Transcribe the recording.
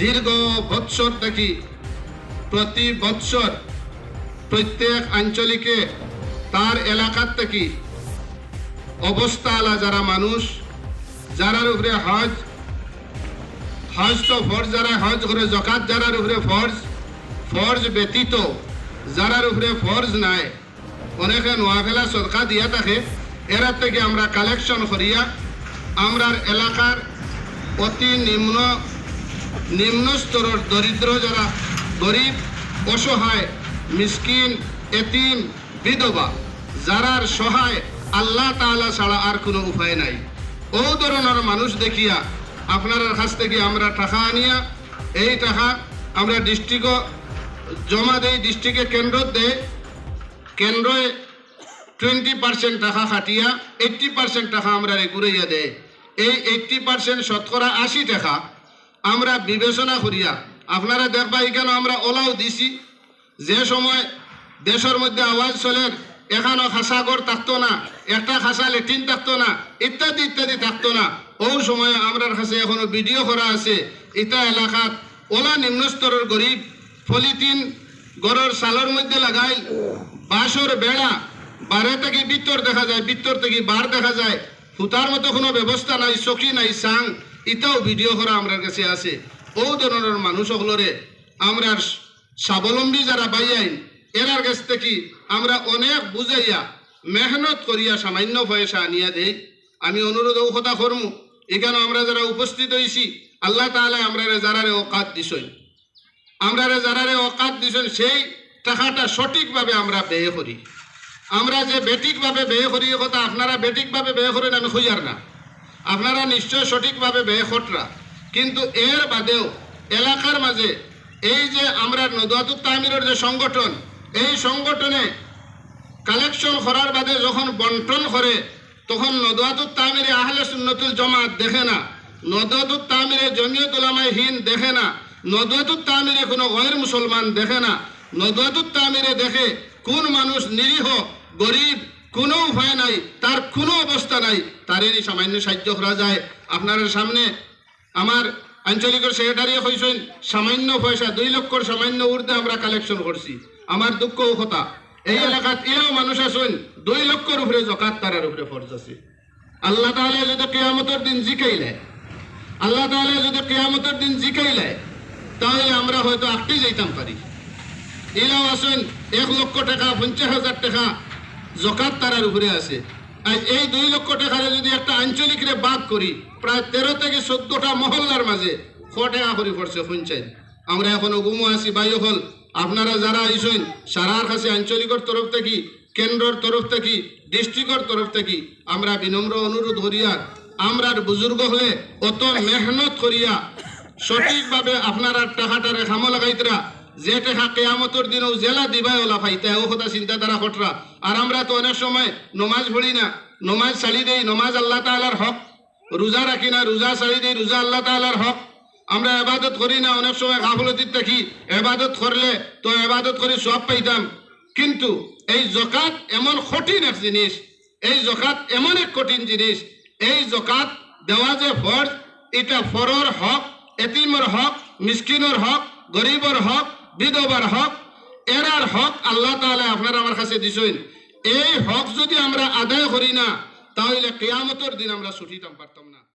দীর্ঘ বৎসর থেকে প্রতি বৎসর প্রত্যেক আঞ্চলিকে তার এলাকার থেকে অবস্থা আলা যারা মানুষ যারার উপরে হজ তো ফরজ, যারা হজ করে জকাত যারার উপরে ফরজ ব্যতীত যারার উপরে ফরজ নাই, অনেকে নোয়াফেলা সদকা দিয়া থাকে, এরা থেকে আমরা কালেকশন করিয়া আমরা এলাকার অতি নিম্ন স্তরের দরিদ্র যারা গরিব অসহায় মিসকিন এতিম বিধবা যারার সহায় আল্লাহ তাআলা ছাড়া আর কোনো উপায় নাই, ও ধরনের মানুষ দেখিয়া আপনার কাছ থেকে আমরা টাকা আনিয়া এই টাকা আমরা ডিস্ট্রিক্টও জমা দেই, ডিস্ট্রিক্টে কেন্দ্র দেয়, কেন্দ্রে 20% টাকা খাটিয়া 80% টাকা আমরা ঘুরাইয়া দেয়। এই 80% শতকরা 80 টাকা আমরা বিবেচনা করিয়া আপনারা দেখবা এখানে আমরা ওলাও দিছি, যে সময় দেশের মধ্যে আওয়াজ চলেন এখানো খাসা ঘর থাকতো না, একটা খাসা লেট্রিন থাকতো না, ইত্যাদি ইত্যাদি থাকতো না, ওই সময় আমরার কাছে এখনো ভিডিও করা আছে। এটা এলাকাত ওলা নিম্নস্তরের গরিব পলিথিন গড়ের সালের মধ্যে লাগাই বাঁশের বেড়া, বারে থেকে ভিতর দেখা যায়, ভিতর থেকে বার দেখা যায়, ফুতার মতো কোনো ব্যবস্থা নাই, চকি নাই, সাং, এটাও ভিডিও করা আমার কাছে আছে। ও ধরনের মানুষ সকলরে আমরা স্বাবলম্বী যারা বাইয়াইন এরার কাছ থেকে আমরা অনেক বুঝাইয়া মেহনত করিয়া সামান্য পয়সা আনিয়া দেই। আমি অনুরোধ ও কথা করমু, এখানে আমরা যারা উপস্থিত হয়েছি আল্লাহ তাআলা আমরা যারারে অকাত দিছই, আমরা যারারে অকাত দিছেন সেই টাকাটা সঠিকভাবে আমরা ব্যয় করি। আমরা যে বেঠিকভাবে ব্যয় করি এ কথা আপনারা বেঠিকভাবে ব্যয় করেন আমি খুঁজার না, আপনারা নিশ্চয় সঠিকভাবে ব্যয় খটরা, কিন্তু এর বাদেও এলাকার মাঝে এই যে আমরা নদওয়াতুত তামিরের যে সংগঠন, এই সংগঠনে কালেকশন করার বাদে যখন বন্টন করে তখন নদওয়াতুত তামিরে আহলে সুন্নতুল জামাত দেখে না, নদওয়াতুত তামিরে জমিয়ত উলামায়ে হিন্দ দেখে না, নদওয়াতুত তামিরে কোনো গয়র মুসলমান দেখে না, নদওয়াতুত তামিরে দেখে কোন মানুষ নিরীহ গরিব কোনো উপায় নাই, তার কোনো অবস্থা নাই, তারেরই সামান্য সাহায্য করা যায়। আপনার সামনে আমার আঞ্চলিকের সেক্রেটারি হয়েছেন সামান্য পয়সা 2 লক্ষর সামান্য ঊর্ধ্বে আমরা কালেকশন করছি। আমার দুঃখ ও কথা এই এলাকাত এও মানুষ আছেন 2 লক্ষর উপরে জকাত তারার উপরে ফরজ আছে। আল্লাহ তাআলা যদি কিয়ামতের দিন জিকাইলে, আল্লাহ তাআলা যদি কিয়ামতের দিন জিকাইলে তাহলে আমরা হয়তো আটকে যাইতাম পারি। এলাও আছেন 1 লক্ষ টাকা 50,000 টাকা জকাত তারার উপরে আছে। আর এই 2 লক্ষ টাকারে যদি একটা আঞ্চলিকরে বাদ করি প্রায় 13 থেকে 14টা মহল্লার মাঝে 100 টাকা করে পড়ছে পঞ্চায়েত। আমরা এখনো গুমো আছি ভাই হল, আপনারা যারা আইসেন সারার কাছে আঞ্চলিকের তরফ থেকে কেন্দ্রের তরফ থেকে ডিস্ট্রিক্টের তরফ থেকে আমরা বিনম্র অনুরোধ করিয়া আমরা বুজুর্গ হলে অত মেহনত করিয়া সঠিকভাবে আপনারা টাকাটারে খামো লাগাইতরা, যে টাকা কিয়ামতের দিনও জেলা দিবাই ওলা ফাইতে ও কথা চিন্তাধারা খটরা। আর আমরা তো অনেক সময় নমাজ পড়ি না, নমাজ ছাড়ি দেই, নমাজ আল্লাহ তাআলার হক, রোজা রাখি না, রোজা ছাড়ি দেই, রোজা আল্লাহ তাআলার হক, আমরা ইবাদত করি না, অনেক সময় গাফলতিত থাকি, ইবাদত করলে তো ইবাদত করে সওয়াব পাইতাম। কিন্তু এই যাকাত এমন কঠিন এক জিনিস, এই যাকাত এমন এক কঠিন জিনিস, এই যাকাত দেওয়া যে ফরজ, এটা ফরর হক, এতিমের হক, মিসকিনের হক, গরিবের হক, বিধবার হক, এরার হক আল্লাহ তাআলা আপনারা আমার কাছে দিছেন। এই হক যদি আমরা আদায় করি না তাহলে কিয়ামতের দিন আমরা ছুটিতাম পারতাম না।